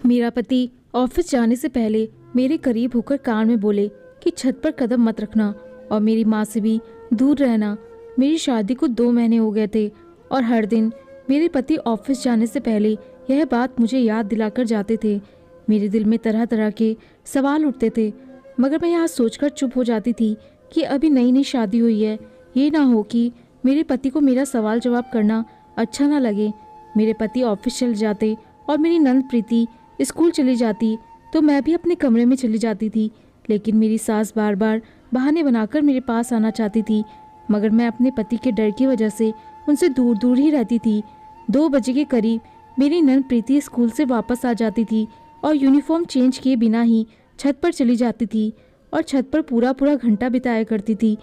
मेरा पति ऑफिस जाने से पहले मेरे करीब होकर कान में बोले कि छत पर कदम मत रखना और मेरी माँ से भी दूर रहना। मेरी शादी को 2 महीने हो गए थे और हर दिन मेरे पति ऑफिस जाने से पहले यह बात मुझे याद दिलाकर जाते थे। मेरे दिल में तरह तरह के सवाल उठते थे, मगर मैं यहाँ सोचकर चुप हो जाती थी कि अभी नई नई शादी हुई है, ये ना हो कि मेरे पति को मेरा सवाल जवाब करना अच्छा ना लगे। मेरे पति ऑफिस चले जाते और मेरी नंद प्रीति स्कूल चली जाती तो मैं भी अपने कमरे में चली जाती थी, लेकिन मेरी सास बार बार बहाने बनाकर मेरे पास आना चाहती थी, मगर मैं अपने पति के डर की वजह से उनसे दूर दूर ही रहती थी। 2 बजे के करीब मेरी नंद प्रीति स्कूल से वापस आ जाती थी और यूनिफॉर्म चेंज किए बिना ही छत पर चली जाती थी और छत पर पूरा पूरा घंटा बिताया करती थी।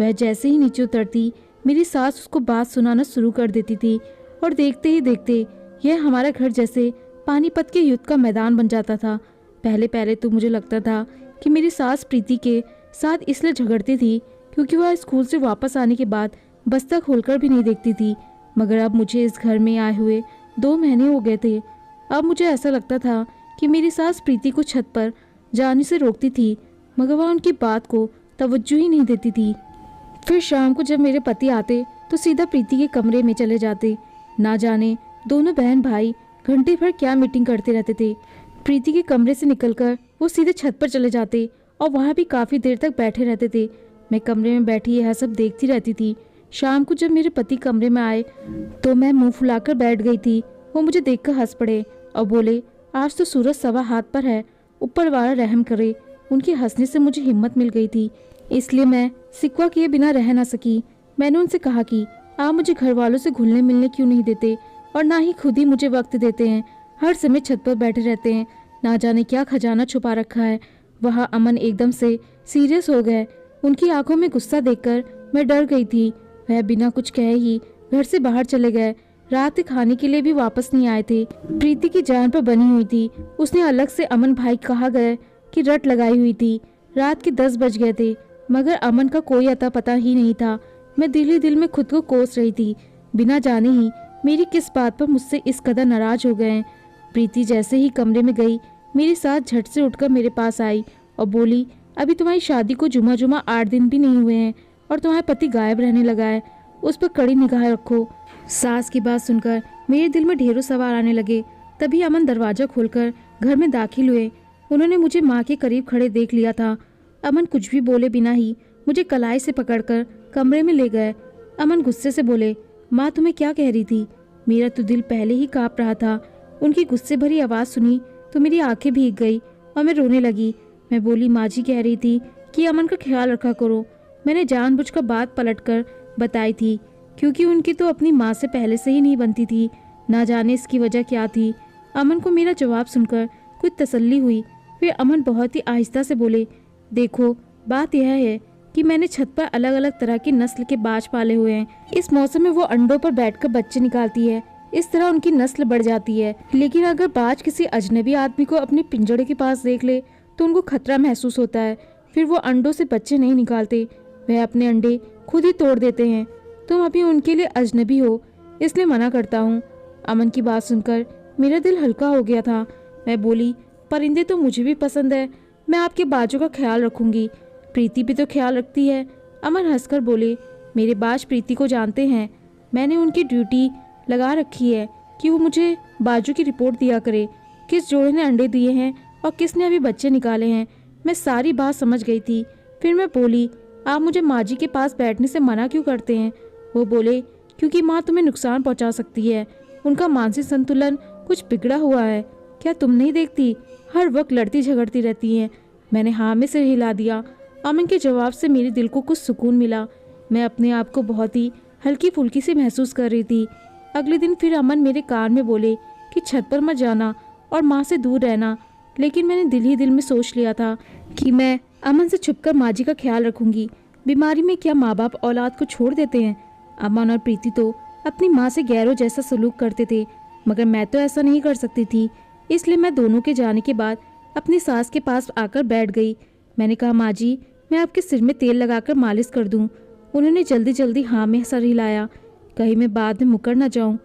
वह जैसे ही नीचे उतरती मेरी सास उसको बात सुनाना शुरू कर देती थी और देखते ही देखते यह हमारा घर जैसे पानीपत के युद्ध का मैदान बन जाता था। पहले पहले तो मुझे लगता था कि मेरी सास प्रीति के साथ इसलिए झगड़ती थी क्योंकि वह स्कूल से वापस आने के बाद बस्ता खोलकर भी नहीं देखती थी, मगर अब मुझे इस घर में आए हुए 2 महीने हो गए थे। अब मुझे ऐसा लगता था कि मेरी सास प्रीति को छत पर जाने से रोकती थी, मगर वह उनकी बात को तवज्जो ही नहीं देती थी। फिर शाम को जब मेरे पति आते तो सीधा प्रीति के कमरे में चले जाते। ना जाने दोनों बहन भाई घंटे भर क्या मीटिंग करते रहते थे। प्रीति के कमरे से निकलकर वो सीधे छत पर चले जाते और वहाँ भी काफ़ी देर तक बैठे रहते थे। मैं कमरे में बैठी यह सब देखती रहती थी। शाम को जब मेरे पति कमरे में आए तो मैं मुंह फुलाकर बैठ गई थी। वो मुझे देखकर हंस पड़े और बोले, आज तो सूरज सवा हाथ पर है, ऊपर वाला रहम करे। उनके हंसने से मुझे हिम्मत मिल गई थी, इसलिए मैं सिकवा किए बिना रह ना सकी। मैंने उनसे कहा कि आप मुझे घर वालों से घुलने मिलने क्यों नहीं देते और ना ही खुद ही मुझे वक्त देते हैं। हर समय छत पर बैठे रहते हैं, ना जाने क्या खजाना छुपा रखा है। वहाँ अमन एकदम से सीरियस हो गए। उनकी आंखों में गुस्सा देखकर मैं डर गई थी। वह बिना कुछ कहे ही घर से बाहर चले गए। रात के खाने के लिए भी वापस नहीं आए थे। प्रीति की जान पर बनी हुई थी। उसने अलग से अमन भाई कहा गया कि रट लगाई हुई थी। रात के 10 बज गए थे, मगर अमन का कोई अता पता ही नहीं था। मैं दिल ही दिल में खुद को कोस रही थी, बिना जाने ही मेरी किस बात पर मुझसे इस कदर नाराज हो गए। प्रीति जैसे ही कमरे में गई, मेरी सास झट से उठकर मेरे पास आई और बोली, अभी तुम्हारी शादी को जुमा 8 दिन भी नहीं हुए हैं और तुम्हारा पति गायब रहने लगा है, उस पर कड़ी निगाह रखो। सास की बात सुनकर मेरे दिल में ढेरों सवाल आने लगे। तभी अमन दरवाजा खोलकर घर में दाखिल हुए। उन्होंने मुझे माँ के करीब खड़े देख लिया था। अमन कुछ भी बोले बिना ही मुझे कलाई से पकड़कर कमरे में ले गए। अमन गुस्से से बोले, माँ तुम्हें क्या कह रही थी? मेरा तो दिल पहले ही कांप रहा था। उनकी गुस्से भरी आवाज़ सुनी तो मेरी आंखें भीग गई और मैं रोने लगी। मैं बोली, माँ जी कह रही थी कि अमन का ख्याल रखा करो। मैंने जानबूझकर बात पलटकर बताई थी, क्योंकि उनकी तो अपनी माँ से पहले से ही नहीं बनती थी। ना जाने इसकी वजह क्या थी। अमन को मेरा जवाब सुनकर कुछ तसल्ली हुई। फिर अमन बहुत ही आहिस्ता से बोले, देखो बात यह है कि मैंने छत पर अलग अलग तरह की नस्ल के बाज पाले हुए हैं। इस मौसम में वो अंडों पर बैठकर बच्चे निकालती है, इस तरह उनकी नस्ल बढ़ जाती है। लेकिन अगर बाज किसी अजनबी आदमी को अपने पिंजड़े के पास देख ले तो उनको खतरा महसूस होता है। फिर वो अंडों से बच्चे नहीं निकालते, वह अपने अंडे खुद ही तोड़ देते हैं। तुम अभी उनके लिए अजनबी हो, इसलिए मना करता हूँ। अमन की बात सुनकर मेरा दिल हल्का हो गया था। मैं बोली, परिंदे तो मुझे भी पसंद है, मैं आपके बाजों का ख्याल रखूंगी। प्रीति भी तो ख्याल रखती है। अमन हंसकर बोले, मेरे बाज प्रीति को जानते हैं। मैंने उनकी ड्यूटी लगा रखी है कि वो मुझे बाजू की रिपोर्ट दिया करे, किस जोड़े ने अंडे दिए हैं और किसने अभी बच्चे निकाले हैं। मैं सारी बात समझ गई थी। फिर मैं बोली, आप मुझे माँ जी के पास बैठने से मना क्यों करते हैं? वो बोले, क्योंकि माँ तुम्हें नुकसान पहुँचा सकती है, उनका मानसिक संतुलन कुछ बिगड़ा हुआ है। क्या तुम नहीं देखती, हर वक्त लड़ती झगड़ती रहती हैं। मैंने हाँ में सिर हिला दिया। अमन के जवाब से मेरे दिल को कुछ सुकून मिला। मैं अपने आप को बहुत ही हल्की फुल्की सी महसूस कर रही थी। अगले दिन फिर अमन मेरे कान में बोले कि छत पर मत जाना और माँ से दूर रहना। लेकिन मैंने दिल ही दिल में सोच लिया था कि मैं अमन से छुपकर माँ जी का ख्याल रखूंगी। बीमारी में क्या माँ बाप औलाद को छोड़ देते हैं? अमन और प्रीति तो अपनी माँ से गैरों जैसा सलूक करते थे, मगर मैं तो ऐसा नहीं कर सकती थी। इसलिए मैं दोनों के जाने के बाद अपनी सास के पास आकर बैठ गई। मैंने कहा, माँ जी मैं आपके सिर में तेल लगाकर मालिश कर दूं। उन्होंने जल्दी जल्दी हाँ में सर हिलाया, कहीं मैं बाद में मुकर ना जाऊं।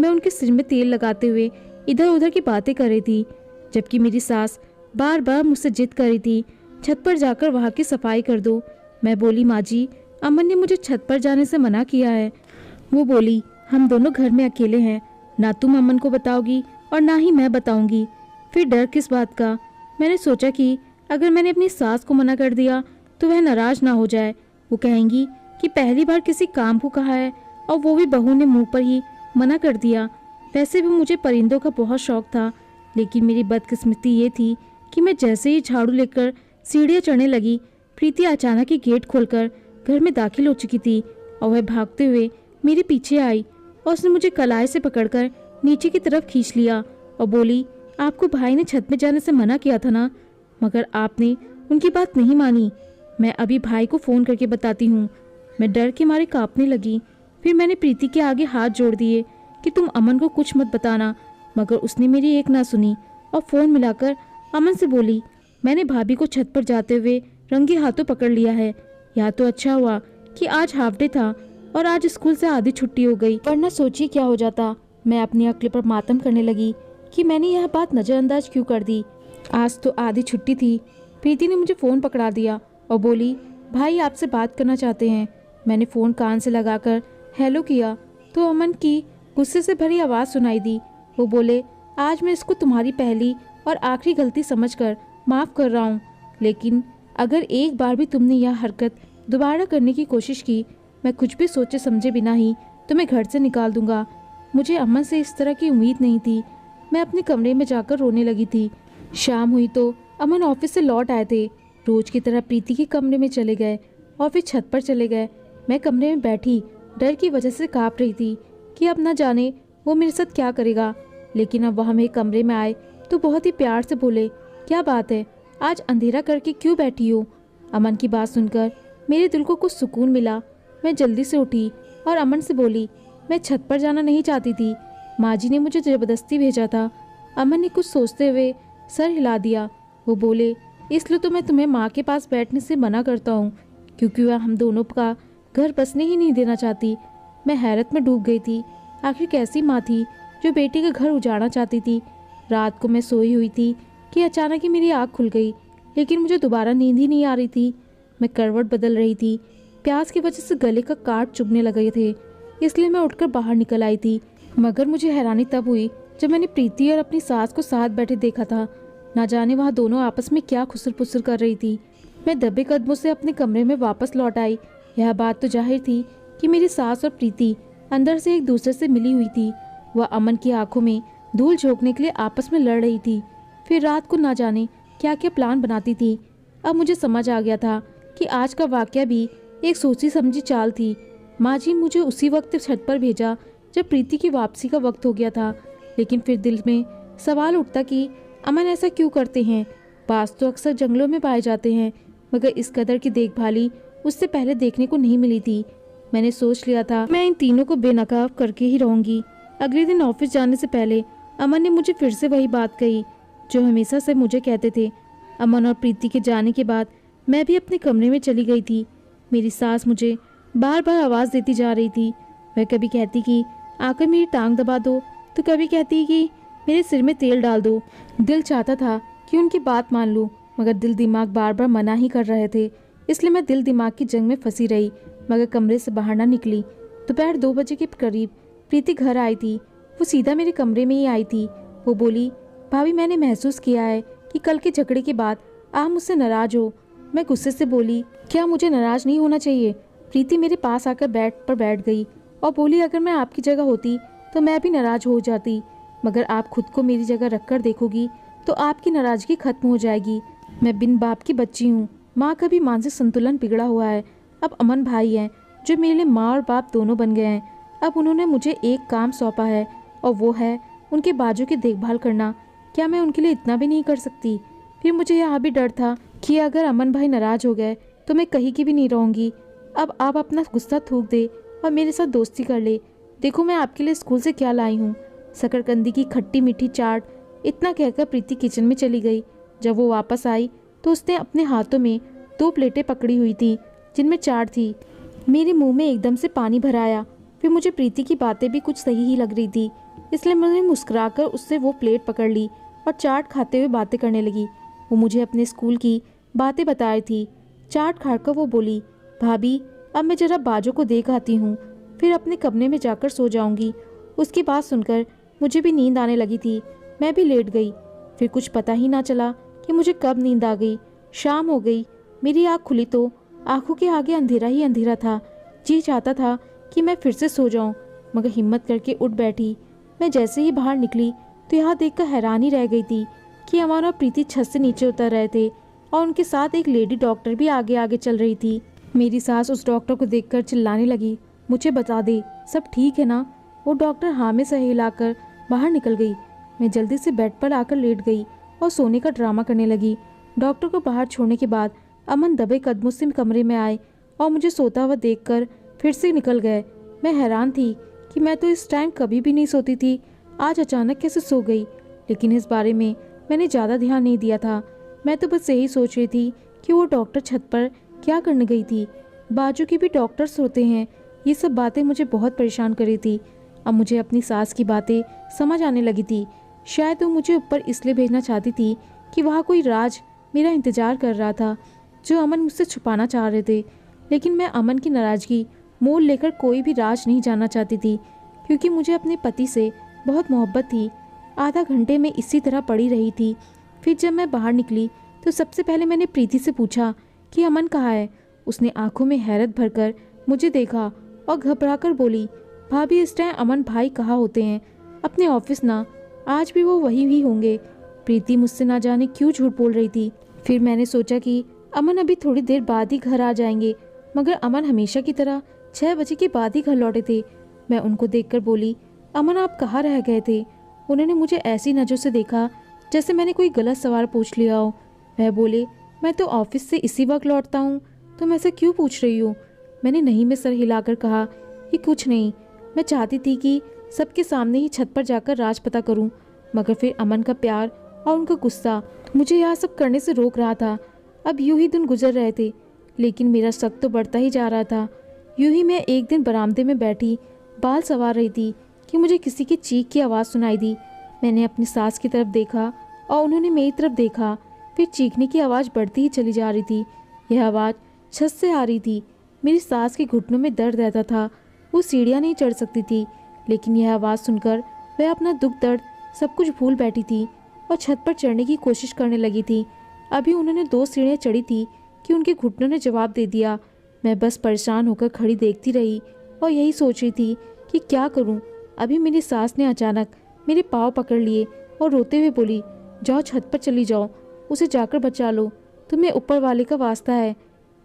मैं उनके सिर में तेल लगाते हुए इधर उधर की बातें कर रही थी। जबकि मेरी सास बार बार मुझसे जिद कर रही थी छत पर जाकर वहाँ की सफाई कर दो। मैं बोली, माँ जी, अमन ने मुझे छत पर जाने से मना किया है। वो बोली, हम दोनों घर में अकेले हैं, ना तुम अमन को बताओगी और ना ही मैं बताऊंगी। फिर डर किस बात का? मैंने सोचा कि अगर मैंने अपनी सास को मना कर दिया तो वह नाराज ना हो जाए। वो कहेंगी कि पहली बार किसी काम को कहा है और वो भी बहू ने मुंह पर ही मना कर दिया। वैसे भी मुझे परिंदों का बहुत शौक था, लेकिन मेरी बदकिस्मती ये थी कि मैं जैसे ही झाड़ू लेकर सीढ़ियाँ चढ़ने लगी, प्रीति अचानक ही गेट खोलकर घर में दाखिल हो चुकी थी और वह भागते हुए मेरे पीछे आई और उसने मुझे कलाई से पकड़कर नीचे की तरफ खींच लिया और बोली, आपको भाई ने छत में जाने से मना किया था ना, मगर आपने उनकी बात नहीं मानी। मैं अभी भाई को फ़ोन करके बताती हूँ। मैं डर के मारे कांपने लगी। फिर मैंने प्रीति के आगे हाथ जोड़ दिए कि तुम अमन को कुछ मत बताना, मगर उसने मेरी एक ना सुनी और फ़ोन मिलाकर अमन से बोली, मैंने भाभी को छत पर जाते हुए रंगे हाथों पकड़ लिया है। या तो अच्छा हुआ कि आज हाफ डे था और आज स्कूल से आधी छुट्टी हो गई, वरना सोचिए क्या हो जाता। मैं अपनी अक्ल पर मातम करने लगी कि मैंने यह बात नज़रअंदाज क्यों कर दी। आज तो आधी छुट्टी थी। प्रीति ने मुझे फ़ोन पकड़ा दिया और बोली, भाई आपसे बात करना चाहते हैं। मैंने फ़ोन कान से लगाकर हेलो किया तो अमन की गुस्से से भरी आवाज़ सुनाई दी। वो बोले, आज मैं इसको तुम्हारी पहली और आखिरी गलती समझकर माफ़ कर रहा हूँ, लेकिन अगर एक बार भी तुमने यह हरकत दोबारा करने की कोशिश की, मैं कुछ भी सोचे समझे बिना ही तुम्हें घर से निकाल दूंगा। मुझे अमन से इस तरह की उम्मीद नहीं थी। मैं अपने कमरे में जाकर रोने लगी थी। शाम हुई तो अमन ऑफिस से लौट आए थे। रोज की तरह प्रीति के कमरे में चले गए और फिर छत पर चले गए। मैं कमरे में बैठी डर की वजह से काँप रही थी कि अब ना जाने वो मेरे साथ क्या करेगा। लेकिन अब वह मेरे कमरे में आए तो बहुत ही प्यार से बोले, क्या बात है, आज अंधेरा करके क्यों बैठी हो? अमन की बात सुनकर मेरे दिल को कुछ सुकून मिला। मैं जल्दी से उठी और अमन से बोली, मैं छत पर जाना नहीं चाहती थी, माँ जी ने मुझे ज़बरदस्ती भेजा था। अमन ने कुछ सोचते हुए सर हिला दिया। वो बोले, इसलिए तो मैं तुम्हें माँ के पास बैठने से मना करता हूँ, क्योंकि वह हम दोनों का घर बसने ही नहीं देना चाहती। मैं हैरत में डूब गई थी। आखिर कैसी माँ थी जो बेटी का घर उजाड़ना चाहती थी। रात को मैं सोई हुई थी कि अचानक ही मेरी आँख खुल गई, लेकिन मुझे दोबारा नींद ही नहीं आ रही थी। मैं करवट बदल रही थी। प्यास की वजह से गले का काट चुभने लगे थे, इसलिए मैं उठकर बाहर निकल आई थी। मगर मुझे हैरानी तब हुई जब मैंने प्रीति और अपनी सास को साथ बैठे देखा था। ना जाने वहाँ दोनों आपस में क्या खुसर पुसर कर रही थी। मैं दबे कदमों से अपने कमरे में वापस लौट आई। यह बात तो जाहिर थी कि मेरी सास और प्रीति अंदर से एक दूसरे से मिली हुई थी। वह अमन की आंखों में धूल झोंकने के लिए आपस में लड़ रही थी। फिर रात को ना जाने क्या क्या प्लान बनाती थी। अब मुझे समझ आ गया था कि आज का वाकया भी एक सोची समझी चाल थी। माँ जी मुझे उसी वक्त छत पर भेजा जब प्रीति की वापसी का वक्त हो गया था, लेकिन फिर दिल में सवाल उठता कि अमन ऐसा क्यों करते हैं। बाज तो अक्सर जंगलों में पाए जाते हैं, मगर इस कदर की देखभाली उससे पहले देखने को नहीं मिली थी। मैंने सोच लिया था मैं इन तीनों को बेनकाब करके ही रहूंगी। अगले दिन ऑफिस जाने से पहले अमन ने मुझे फिर से वही बात कही जो हमेशा से मुझे कहते थे। अमन और प्रीति के जाने के बाद मैं भी अपने कमरे में चली गई थी। मेरी सास मुझे बार बार आवाज़ देती जा रही थी। वह कभी कहती कि आकर मेरी टांग दबा दो, तो कभी कहती कि मेरे सिर में तेल डाल दो। दिल चाहता था कि उनकी बात मान लूँ, मगर दिल दिमाग बार बार मना ही कर रहे थे। इसलिए मैं दिल दिमाग की जंग में फंसी रही, मगर कमरे से बाहर ना निकली। दोपहर 2 बजे के करीब प्रीति घर आई थी। वो सीधा मेरे कमरे में ही आई थी। वो बोली, भाभी मैंने महसूस किया है कि कल के झगड़े के बाद आप मुझसे नाराज़ हो। मैं गुस्से से बोली, क्या मुझे नाराज़ नहीं होना चाहिए? प्रीति मेरे पास आकर बैठ गई और बोली, अगर मैं आपकी जगह होती तो मैं भी नाराज़ हो जाती, मगर आप खुद को मेरी जगह रखकर देखोगी तो आपकी नाराज़गी खत्म हो जाएगी। मैं बिन बाप की बच्ची हूँ। माँ का भी मानसिक संतुलन बिगड़ा हुआ है। अब अमन भाई हैं जो मेरे लिए माँ और बाप दोनों बन गए हैं। अब उन्होंने मुझे एक काम सौंपा है और वो है उनके बाजू की देखभाल करना। क्या मैं उनके लिए इतना भी नहीं कर सकती? फिर मुझे यह भी डर था कि अगर अमन भाई नाराज़ हो गए तो मैं कहीं की भी नहीं रहूँगी। अब आप अपना गुस्सा थूक दे और मेरे साथ दोस्ती कर ले। देखो मैं आपके लिए स्कूल से क्या लाई हूँ, शकरकंदी की खट्टी मीठी चाट। इतना कहकर प्रीति किचन में चली गई। जब वो वापस आई तो उसने अपने हाथों में 2 प्लेटें पकड़ी हुई थी जिनमें चाट थी। मेरे मुंह में एकदम से पानी भर आया। फिर मुझे प्रीति की बातें भी कुछ सही ही लग रही थी, इसलिए मैंने मुस्कुराकर उससे वो प्लेट पकड़ ली और चाट खाते हुए बातें करने लगी। वो मुझे अपने स्कूल की बातें बता रही थी। चाट खाकर वो बोली, भाभी अब मैं जरा बाजू को देख आती हूँ, फिर अपने कमरे में जाकर सो जाऊंगी। उसकी बात सुनकर मुझे भी नींद आने लगी थी। मैं भी लेट गई। फिर कुछ पता ही ना चला कि मुझे कब नींद आ गई। शाम हो गई। मेरी आँख खुली तो आंखों के आगे अंधेरा ही अंधेरा था। जी चाहता था कि मैं फिर से सो जाऊं, मगर हिम्मत करके उठ बैठी। मैं जैसे ही बाहर निकली तो यहाँ देखकर हैरान ही रह गई थी कि अमन और प्रीति छत से नीचे उतर रहे थे और उनके साथ एक लेडी डॉक्टर भी आगे आगे चल रही थी। मेरी सास उस डॉक्टर को देखकर चिल्लाने लगी, मुझे बता दे सब ठीक है ना। वो डॉक्टर हाँ में सही हिलाकर बाहर निकल गई। मैं जल्दी से बेड पर आकर लेट गई और सोने का ड्रामा करने लगी। डॉक्टर को बाहर छोड़ने के बाद अमन दबे कदमों से कमरे में आए और मुझे सोता हुआ देखकर फिर से निकल गए। मैं हैरान थी कि मैं तो इस टाइम कभी भी नहीं सोती थी, आज अचानक कैसे सो गई। लेकिन इस बारे में मैंने ज़्यादा ध्यान नहीं दिया था। मैं तो बस यही सोच रही थी कि वो डॉक्टर छत पर क्या करने गई थी। बाजू के भी डॉक्टर्स होते हैं। ये सब बातें मुझे बहुत परेशान कर रही थी। अब मुझे अपनी सास की बातें समझ आने लगी थी। शायद वो मुझे ऊपर इसलिए भेजना चाहती थी कि वहाँ कोई राज मेरा इंतज़ार कर रहा था जो अमन मुझसे छुपाना चाह रहे थे। लेकिन मैं अमन की नाराज़गी मोल लेकर कोई भी राज नहीं जानना चाहती थी, क्योंकि मुझे अपने पति से बहुत मोहब्बत थी। आधा घंटे में इसी तरह पड़ी रही थी। फिर जब मैं बाहर निकली तो सबसे पहले मैंने प्रीति से पूछा कि अमन कहाँ है। उसने आंखों में हैरत भरकर मुझे देखा और घबराकर बोली, भाभी इस टाइम अमन भाई कहाँ होते हैं, अपने ऑफिस ना, आज भी वो वही ही होंगे। प्रीति मुझसे ना जाने क्यों झूठ बोल रही थी। फिर मैंने सोचा कि अमन अभी थोड़ी देर बाद ही घर आ जाएंगे, मगर अमन हमेशा की तरह 6 बजे के बाद ही घर लौटे थे। मैं उनको देखकर बोली, अमन आप कहाँ रह गए थे। उन्होंने मुझे ऐसी नज़रों से देखा जैसे मैंने कोई गलत सवाल पूछ लिया हो। वह बोले, मैं तो ऑफिस से इसी वक्त लौटता हूँ, तुम ऐसे क्यों पूछ रही हो। मैंने नहीं में सर हिलाकर कहा कि कुछ नहीं, मैं चाहती थी कि सबके सामने ही छत पर जाकर राज पता करूं, मगर फिर अमन का प्यार और उनका गुस्सा मुझे यह सब करने से रोक रहा था। अब यूं ही दिन गुजर रहे थे, लेकिन मेरा शक तो बढ़ता ही जा रहा था। यूं ही मैं एक दिन बरामदे में बैठी बाल संवार रही थी कि मुझे किसी की चीख की आवाज़ सुनाई दी। मैंने अपनी सास की तरफ देखा और उन्होंने मेरी तरफ देखा। फिर चीखने की आवाज़ बढ़ती ही चली जा रही थी। यह आवाज़ छत से आ रही थी। मेरी सास के घुटनों में दर्द रहता था। वो सीढ़ियाँ नहीं चढ़ सकती थी, लेकिन यह आवाज़ सुनकर वह अपना दुख दर्द सब कुछ भूल बैठी थी और छत पर चढ़ने की कोशिश करने लगी थी। अभी उन्होंने 2 सीढ़ियाँ चढ़ी थी कि उनके घुटनों ने जवाब दे दिया। मैं बस परेशान होकर खड़ी देखती रही और यही सोच रही थी कि क्या करूं। अभी मेरी सास ने अचानक मेरे पाँव पकड़ लिए और रोते हुए बोली, जाओ छत पर चली जाओ, उसे जाकर बचा लो, तुम्हें ऊपर वाले का वास्ता है।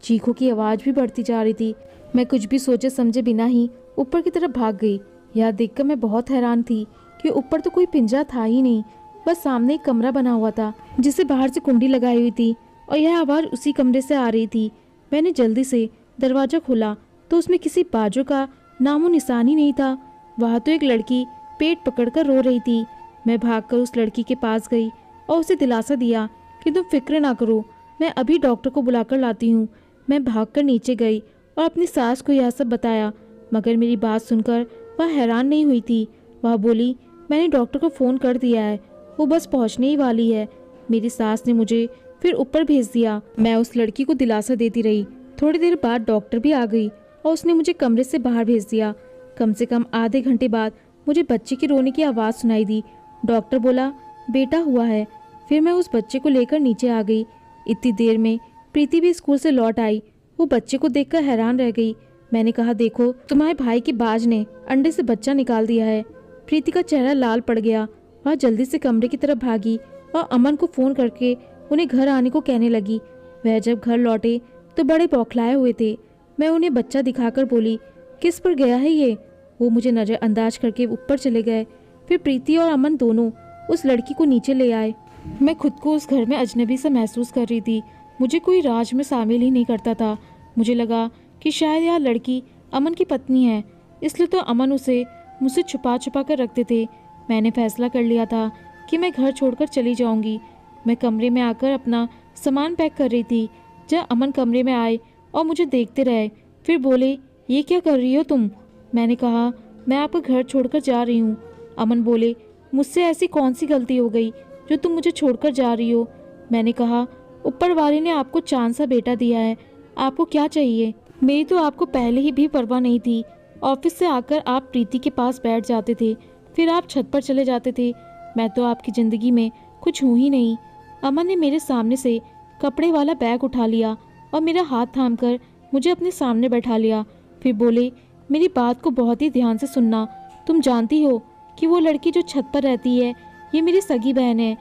चीखों की आवाज़ भी बढ़ती जा रही थी। मैं कुछ भी सोचे समझे बिना ही ऊपर की तरफ भाग गई। यह देखकर मैं बहुत हैरान थी कि ऊपर तो कोई पिंजरा था ही नहीं, बस सामने एक कमरा बना हुआ था जिसे बाहर से कुंडी लगाई हुई थी और यह आवाज़ उसी कमरे से आ रही थी। मैंने जल्दी से दरवाज़ा खोला तो उसमें किसी बाजू का नामो निशान ही नहीं था। वहाँ तो एक लड़की पेट पकड़कर रो रही थी। मैं भागकर उस लड़की के पास गई और उसे दिलासा दिया कि तुम फिक्र ना करो, मैं अभी डॉक्टर को बुलाकर लाती हूँ। मैं भागकर नीचे गई और अपनी सास को यह सब बताया, मगर मेरी बात सुनकर वह हैरान नहीं हुई थी। वह बोली, मैंने डॉक्टर को फ़ोन कर दिया है, वो बस पहुँचने ही वाली है। मेरी सास ने मुझे फिर ऊपर भेज दिया। मैं उस लड़की को दिलासा देती रही। थोड़ी देर बाद डॉक्टर भी आ गई और उसने मुझे कमरे से बाहर भेज दिया। कम से कम आधे घंटे बाद मुझे बच्चे की रोने की आवाज़ सुनाई दी। डॉक्टर बोला, बेटा हुआ है। फिर मैं उस बच्चे को लेकर नीचे आ गई। इतनी देर में प्रीति भी स्कूल से लौट आई। वो बच्चे को देखकर हैरान रह गई। मैंने कहा, देखो तुम्हारे भाई की बाज ने अंडे से बच्चा निकाल दिया है। प्रीति का चेहरा लाल पड़ गया। वह जल्दी से कमरे की तरफ भागी और अमन को फ़ोन करके उन्हें घर आने को कहने लगी। वह जब घर लौटे तो बड़े बौखलाए हुए थे। मैं उन्हें बच्चा दिखाकर बोली, किस पर गया है ये। वो मुझे नज़रअंदाज करके ऊपर चले गए। फिर प्रीति और अमन दोनों उस लड़की को नीचे ले आए। मैं खुद को उस घर में अजनबी सा महसूस कर रही थी। मुझे कोई राज में शामिल ही नहीं करता था। मुझे लगा कि शायद यह लड़की अमन की पत्नी है, इसलिए तो अमन उसे मुझसे छुपा छुपा कर रखते थे। मैंने फैसला कर लिया था कि मैं घर छोड़कर चली जाऊंगी। मैं कमरे में आकर अपना सामान पैक कर रही थी जब अमन कमरे में आए और मुझे देखते रहे। फिर बोले, ये क्या कर रही हो तुम। मैंने कहा, मैं आपका घर छोड़कर जा रही हूँ। अमन बोले, मुझसे ऐसी कौन सी गलती हो गई जो तुम मुझे छोड़कर जा रही हो। मैंने कहा, ऊपर वाले ने आपको चांद सा बेटा दिया है, आपको क्या चाहिए? मेरी तो आपको पहले ही भी परवाह नहीं थी। ऑफिस से आकर आप प्रीति के पास बैठ जाते थे, फिर आप छत पर चले जाते थे। मैं तो आपकी ज़िंदगी में कुछ हूँ ही नहीं। अमन ने मेरे सामने से कपड़े वाला बैग उठा लिया और मेरा हाथ थामकर मुझे अपने सामने बैठा लिया। फिर बोले, मेरी बात को बहुत ही ध्यान से सुनना। तुम जानती हो कि वो लड़की जो छत पर रहती है, ये मेरी सगी बहन है।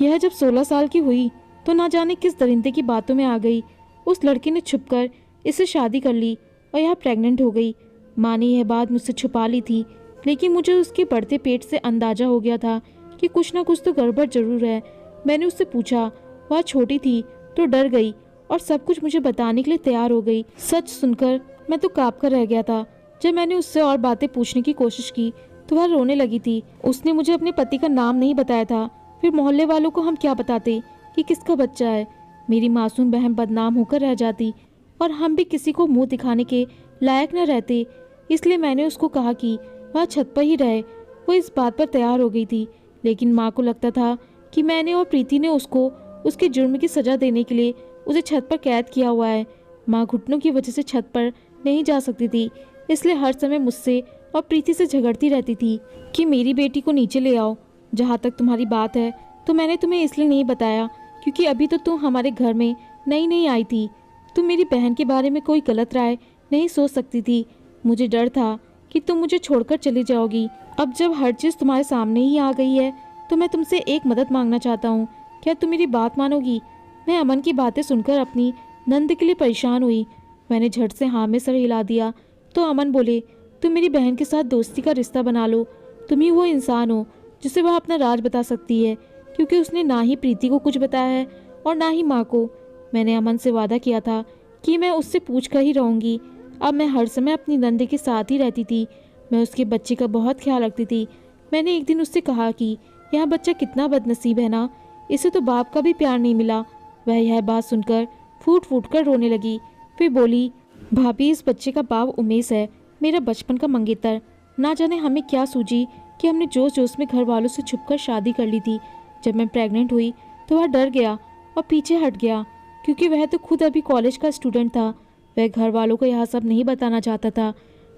यह जब 16 साल की हुई तो ना जाने किस दरिंदे की बातों में आ गई। उस लड़की ने छुपकर इससे शादी कर ली और यह प्रेग्नेंट हो गई। माँ ने यह बात मुझसे छुपा ली थी, लेकिन मुझे उसके बढ़ते पेट से अंदाजा हो गया था कि कुछ ना कुछ तो गड़बड़ जरूर है। मैंने उससे पूछा, वह छोटी थी तो डर गई और सब कुछ मुझे बताने के लिए तैयार हो गई। सच सुनकर मैं तो काँप कर रह गया था। जब मैंने उससे और बातें पूछने की कोशिश की तो वह रोने लगी थी। उसने मुझे अपने पति का नाम नहीं बताया था। फिर मोहल्ले वालों को हम क्या बताते कि किसका बच्चा है? मेरी मासूम बहन बदनाम होकर रह जाती और हम भी किसी को मुंह दिखाने के लायक न रहते। इसलिए मैंने उसको कहा कि वह छत पर ही रहे। वो इस बात पर तैयार हो गई थी, लेकिन माँ को लगता था कि मैंने और प्रीति ने उसको उसके जुर्म की सजा देने के लिए उसे छत पर कैद किया हुआ है। माँ घुटनों की वजह से छत पर नहीं जा सकती थी, इसलिए हर समय मुझसे और प्रीति से झगड़ती रहती थी कि मेरी बेटी को नीचे ले आओ। जहाँ तक तुम्हारी बात है तो मैंने तुम्हें इसलिए नहीं बताया क्योंकि अभी तो तुम हमारे घर में नई नई आई थी। तुम मेरी बहन के बारे में कोई गलत राय नहीं सोच सकती थी। मुझे डर था कि तुम मुझे छोड़कर चली जाओगी। अब जब हर चीज़ तुम्हारे सामने ही आ गई है तो मैं तुमसे एक मदद मांगना चाहता हूँ। क्या तुम मेरी बात मानोगी? मैं अमन की बातें सुनकर अपनी नंद के लिए परेशान हुई। मैंने झट से हाँ में सर हिला दिया तो अमन बोले, तुम मेरी बहन के साथ दोस्ती का रिश्ता बना लो। तुम ही वो इंसान हो जिसे वह अपना राज बता सकती है, क्योंकि उसने ना ही प्रीति को कुछ बताया है और ना ही माँ को। मैंने अमन से वादा किया था कि मैं उससे पूछ कर ही रहूँगी। अब मैं हर समय अपनी नंद के साथ ही रहती थी। मैं उसके बच्चे का बहुत ख्याल रखती थी। मैंने एक दिन उससे कहा कि यह बच्चा कितना बदनसीब है ना, इसे तो बाप का भी प्यार नहीं मिला। वह यह बात सुनकर फूट फूट कर रोने लगी। फिर बोली, भाभी, इस बच्चे का बाप उमेश है, मेरा बचपन का मंगेतर। ना जाने हमें क्या सूझी कि हमने जोश जोश में घर वालों से छुपकर शादी कर ली थी। जब मैं प्रेग्नेंट हुई तो वह डर गया और पीछे हट गया, क्योंकि वह तो खुद अभी कॉलेज का स्टूडेंट था। वह घर वालों को यह सब नहीं बताना चाहता था।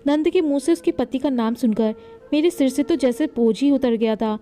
नंद के मुंह से उसके पति का नाम सुनकर मेरे सिर से तो जैसे बोझ ही उतर गया था।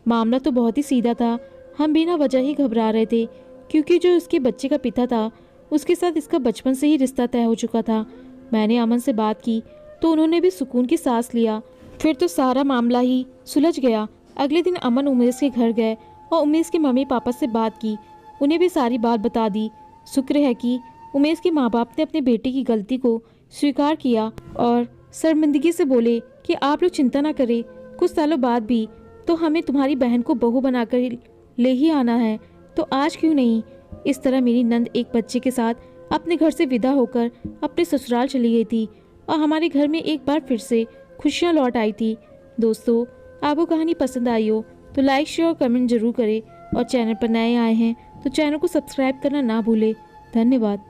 मामला तो बहुत ही सीधा था। हम बिना वजह ही घबरा रहे थे, क्योंकि जो उसके बच्चे का पिता था उसके साथ इसका बचपन से ही रिश्ता तय हो चुका था। मैंने अमन से बात की तो उन्होंने भी सुकून की सांस लिया। फिर तो सारा मामला ही सुलझ गया। अगले दिन अमन उमेश के घर गए और उमेश के मम्मी पापा से बात की। उन्हें भी सारी बात बता दी। शुक्र है कि उमेश के माँ बाप ने अपने बेटे की गलती को स्वीकार किया और शर्मिंदगी से बोले कि आप लोग चिंता ना करें, कुछ सालों बाद भी तो हमें तुम्हारी बहन को बहू बनाकर ले ही आना है, तो आज क्यों नहीं। इस तरह मेरी नंद एक बच्चे के साथ अपने घर से विदा होकर अपने ससुराल चली गई थी और हमारे घर में एक बार फिर से खुशियाँ लौट आई थी। दोस्तों, आपको कहानी पसंद आई हो तो लाइक, शेयर और कमेंट जरूर करें और चैनल पर नए आए हैं तो चैनल को सब्सक्राइब करना ना भूलें। धन्यवाद।